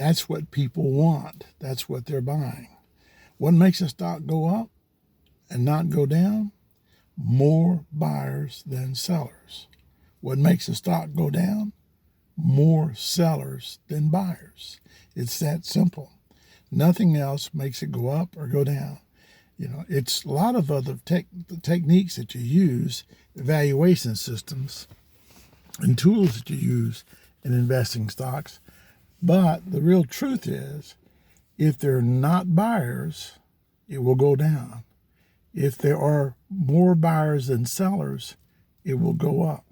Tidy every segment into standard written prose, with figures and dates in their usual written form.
That's what people want. That's what they're buying. What makes a stock go up and not go down? More buyers than sellers. What makes a stock go down? More sellers than buyers. It's that simple. Nothing else makes it go up or go down. It's a lot of other techniques that you use, evaluation systems, and tools that you use in investing stocks. But the real truth is, if they're not buyers, it will go down. If there are more buyers than sellers, it will go up.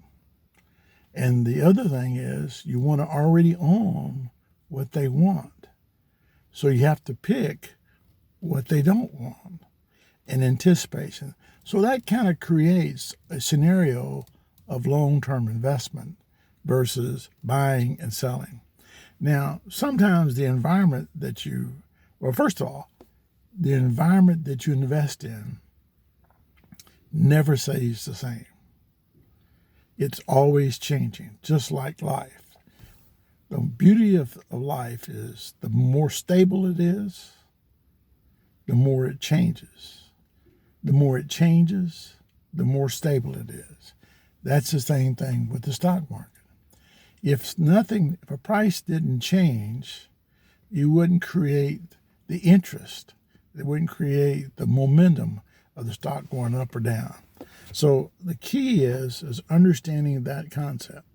And the other thing is, you want to already own what they want. So you have to pick what they don't want in anticipation. So that kind of creates a scenario of long-term investment versus buying and selling. Now, sometimes the environment first of all, the environment that you invest in never stays the same. It's always changing, just like life. The beauty of life is the more stable it is, the more it changes. The more it changes, the more stable it is. That's the same thing with the stock market. If a price didn't change, you wouldn't create the interest. It wouldn't create the momentum of the stock going up or down. So the key is understanding that concept.